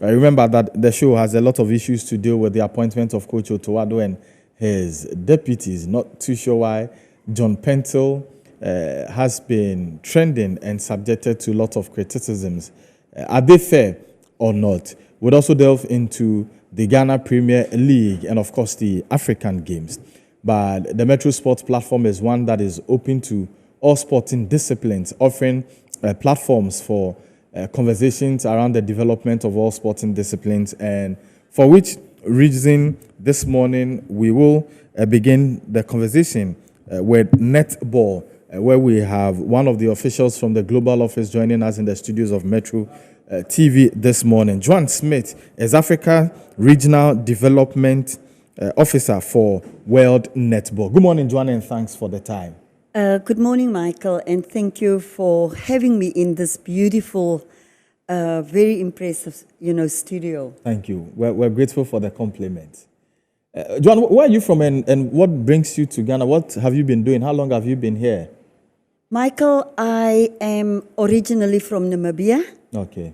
I remember that the show has a lot of issues to deal with the appointment of Coach Otoado and his deputies. Not too sure why John Pentel has been trending and subjected to a lot of criticisms. Are they fair or not? We'll also delve into the Ghana Premier League and, of course, the African Games. But the Metro Sports platform is one that is open to all sporting disciplines, offering platforms for conversations around the development of all sporting disciplines, and for which reason this morning we will begin the conversation with Netball, where we have one of the officials from the global office joining us in the studios of Metro TV this morning. JOAN SMIT is Africa Regional Development Officer for World Netball. Good morning, JOAN, and thanks for the time. Good morning, Michael, and thank you for having me in this beautiful, very impressive, studio. Thank you. We're grateful for the compliment. JOAN, where are you from and what brings you to Ghana? What have you been doing? How long have you been here? Michael, I am originally from Namibia. Okay.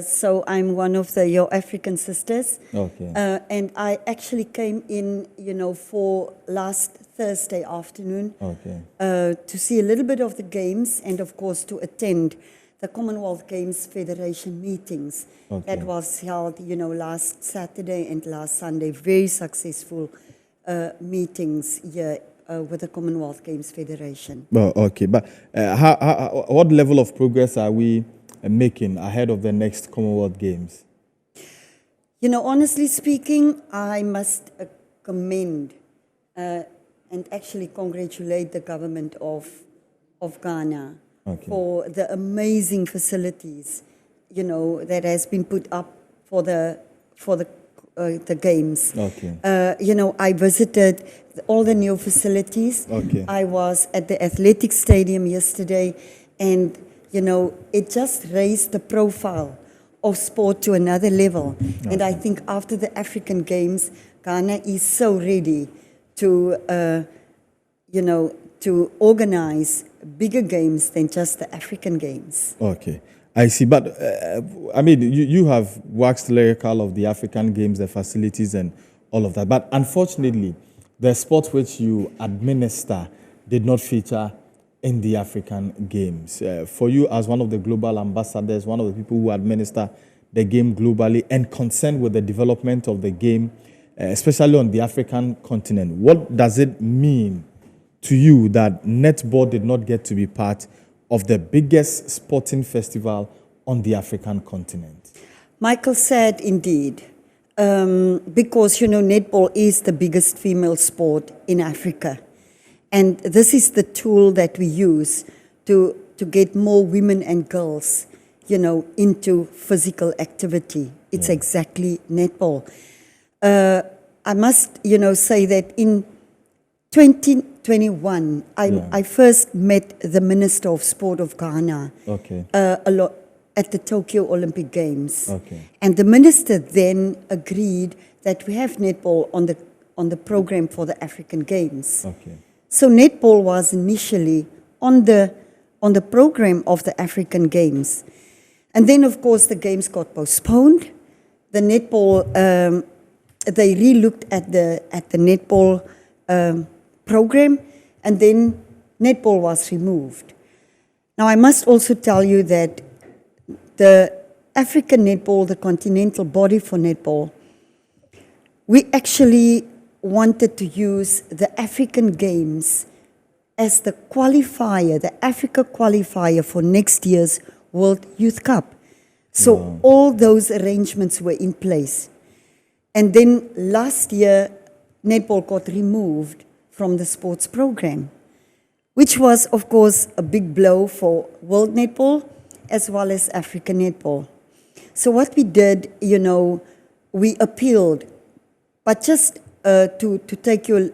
So I'm one of your African sisters. Okay. And I actually came in, for last Thursday afternoon. Okay. To see a little bit of the games and, of course, to attend the Commonwealth Games Federation meetings. Okay. That was held, last Saturday and last Sunday. Very successful meetings here with the Commonwealth Games Federation. Well, okay. But what level of progress are we making ahead of the next Commonwealth Games? Honestly speaking, I must commend and actually congratulate the government of Ghana for the amazing facilities, that has been put up for the games. Okay. I visited all the new facilities. Okay. I was at the athletic stadium yesterday, and it just raised the profile of sport to another level. Okay. And I think after the African Games, Ghana is so ready to, to organize bigger games than just the African Games. Okay, I see. But, you have waxed lyrical of the African Games, the facilities and all of that. But unfortunately, the sport which you administer did not feature in the African Games. For you as one of the global ambassadors, one of the people who administer the game globally and concerned with the development of the game, especially on the African continent, what does it mean to you that netball did not get to be part of the biggest sporting festival on the African continent? Michael said indeed, because, netball is the biggest female sport in Africa. And this is the tool that we use to get more women and girls, into physical activity. It's exactly netball. I must, say that in 2021, I first met the Minister of Sport of Ghana at the Tokyo Olympic Games. Okay. And the minister then agreed that we have netball on the program for the African Games. Okay. So netball was initially on the program of the African Games. And then, of course, the games got postponed. The netball, they re-looked at the netball program, and then netball was removed. Now, I must also tell you that the African netball, the continental body for netball, we actually wanted to use the African Games as the qualifier, the Africa qualifier for next year's World Youth Cup. So all those arrangements were in place. And then last year, netball got removed from the sports program, which was, of course, a big blow for World Netball as well as African netball. So what we did, we appealed. But just to take you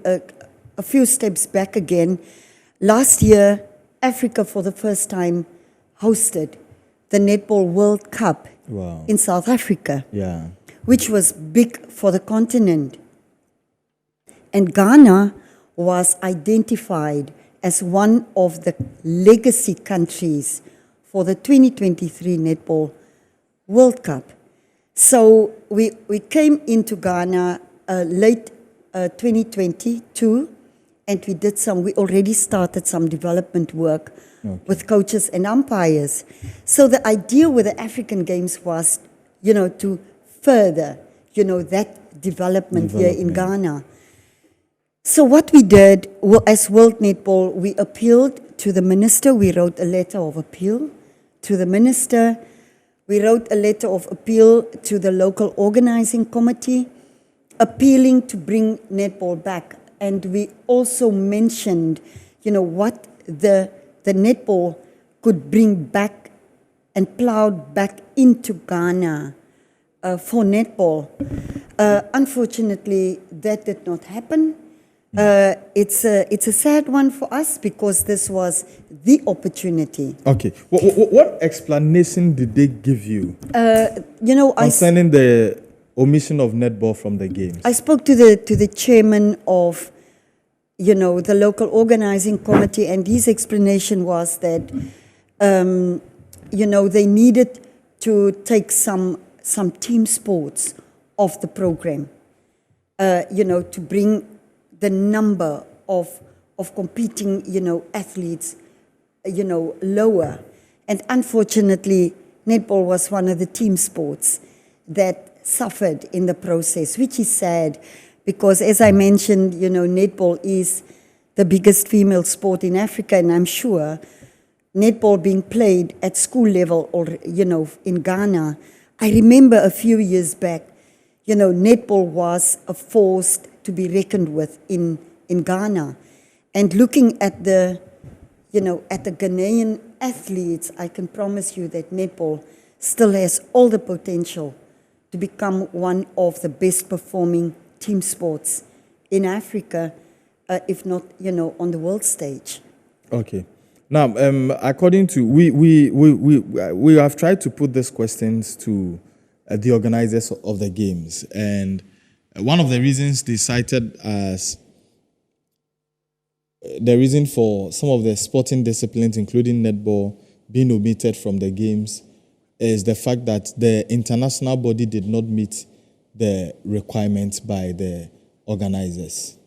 a few steps back again, last year, Africa for the first time hosted the Netball World Cup in South Africa, which was big for the continent. And Ghana was identified as one of the legacy countries for the 2023 Netball World Cup. So we came into Ghana late 2022, and we already started some development work with coaches and umpires. So the idea with the African Games was, to further, that development here in Ghana. So what we did, as World Netball, we appealed to the minister. We wrote a letter of appeal to the minister. We wrote a letter of appeal to the local organizing committee, appealing to bring netball back. And we also mentioned, what the netball could bring back and plowed back into Ghana for netball. Unfortunately, that did not happen. It's a sad one for us because this was the opportunity. Okay. What explanation did they give you? Concerning the omission of netball from the games. I spoke to the chairman of, the local organizing committee, and his explanation was that, they needed to take some team sports off the program, to bring the number of competing, athletes, lower. And unfortunately, netball was one of the team sports that suffered in the process, which is sad because, as I mentioned, netball is the biggest female sport in Africa, and I'm sure netball being played at school level or, in Ghana. I remember a few years back, netball was a force to be reckoned with in Ghana. And looking at the Ghanaian athletes, I can promise you that netball still has all the potential to become one of the best performing team sports in Africa, if not, on the world stage. Okay. Now, according to, we have tried to put these questions to the organizers of the games, and one of the reasons they cited as the reason for some of the sporting disciplines, including netball, being omitted from the games is the fact that the international body did not meet the requirements by the organizers.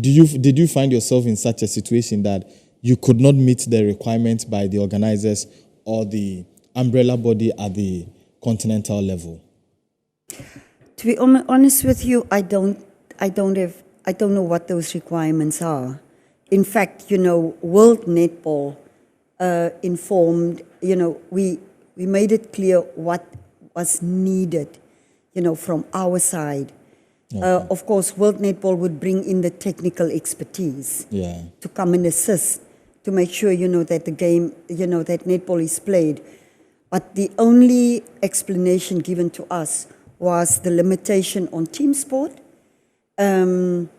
Did you find yourself in such a situation that you could not meet the requirements by the organizers or the umbrella body at the continental level? To be honest with you, I don't know what those requirements are. In fact, World Netball informed, we made it clear what was needed, from our side. Okay. Of course, World Netball would bring in the technical expertise to come and assist to make sure, that the game, that netball is played. But the only explanation given to us was the limitation on team sport, and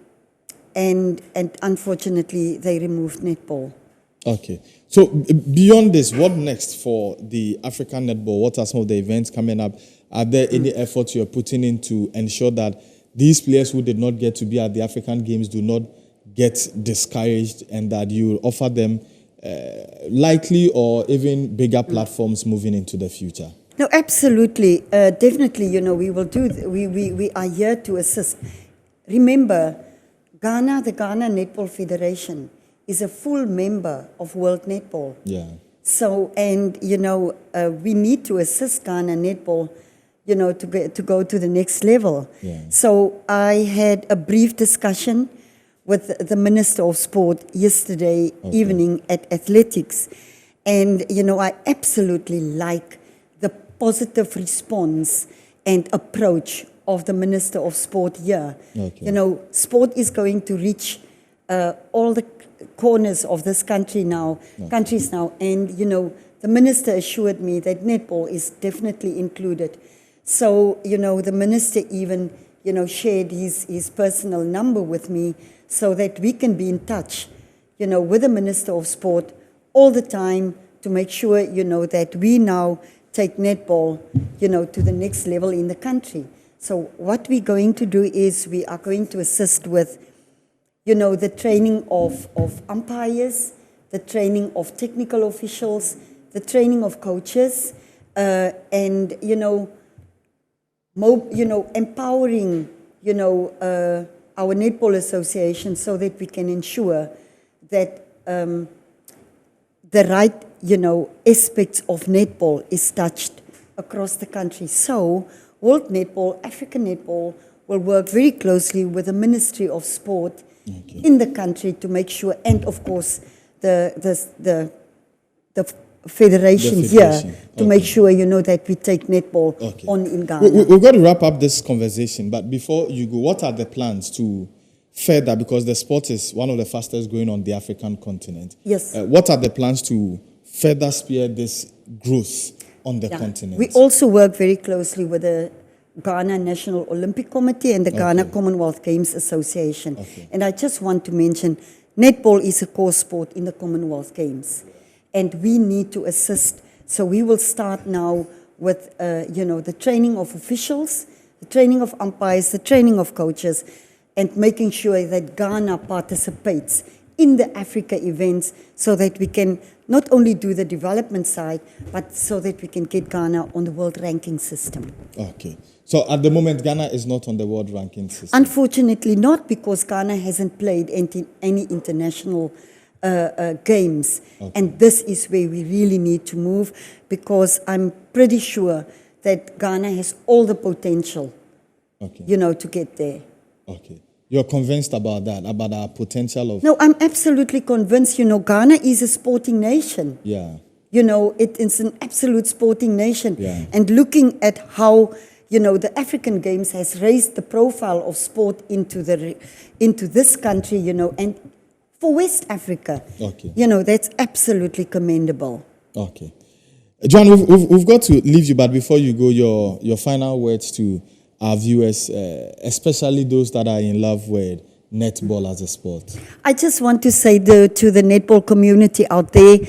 unfortunately they removed netball. Okay. So beyond this, what next for the African netball? What are some of the events coming up? Are there any efforts you're putting in to ensure that these players who did not get to be at the African Games do not get discouraged, and that you offer them likely or even bigger platforms moving into the future? No, absolutely. Definitely, we will do. We are here to assist. Remember, the Ghana Netball Federation is a full member of World Netball. Yeah. So, and, we need to assist Ghana Netball, to go to the next level. Yeah. So I had a brief discussion with the Minister of Sport yesterday evening at Athletics. And, I absolutely like the positive response and approach of the Minister of Sport here. Okay. Sport is going to reach all the corners of this countries now. And, the Minister assured me that netball is definitely included. So, the Minister even, shared his personal number with me so that we can be in touch, with the Minister of Sport all the time to make sure, that we now take netball, to the next level in the country. So what we're going to do is we are going to assist with, the training of umpires, the training of technical officials, the training of coaches, and empowering our Netball Association so that we can ensure that the right aspects of netball is touched across the country. So World Netball, African Netball will work very closely with the Ministry of Sport in the country to make sure, and of course the federation here to make sure that we take netball on in Ghana. We've got to wrap up this conversation, but before you go, what are the plans to further, because the sport is one of the fastest growing on the African continent? Yes. What are the plans to further spear this growth on the continent? We also work very closely with the Ghana National Olympic Committee and the Ghana Commonwealth Games Association. And I just want to mention, netball is a core sport in the Commonwealth Games. And we need to assist. So we will start now with, the training of officials, the training of umpires, the training of coaches, and making sure that Ghana participates in the Africa events so that we can not only do the development side, but so that we can get Ghana on the world ranking system. Okay. So at the moment, Ghana is not on the world ranking system? Unfortunately not, because Ghana hasn't played any international games. And this is where we really need to move, because I'm pretty sure that Ghana has all the potential, to get there. Okay. You're convinced about that, about our potential of... No, I'm absolutely convinced. Ghana is a sporting nation. Yeah. It is an absolute sporting nation. Yeah. And looking at how, the African Games has raised the profile of sport into this country, and for West Africa, that's absolutely commendable. Okay. Joan, we've got to leave you, but before you go, your final words to our viewers, especially those that are in love with netball as a sport. I just want to say to the netball community out there,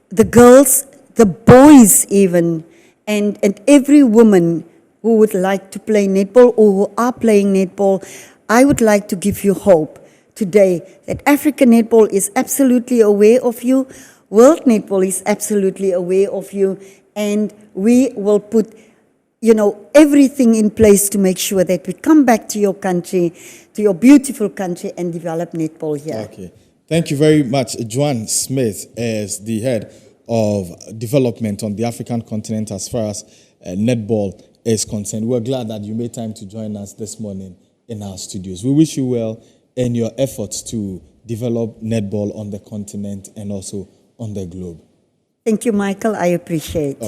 the girls, the boys even, and every woman who would like to play netball or who are playing netball, I would like to give you hope today that African Netball is absolutely aware of you, World Netball is absolutely aware of you, and we will put everything in place to make sure that we come back to your country, to your beautiful country, and develop netball here. Okay. Thank you very much. JOAN Smith is the head of development on the African continent as far as netball is concerned. We're glad that you made time to join us this morning in our studios. We wish you well in your efforts to develop netball on the continent and also on the globe. Thank you, Michael. I appreciate it.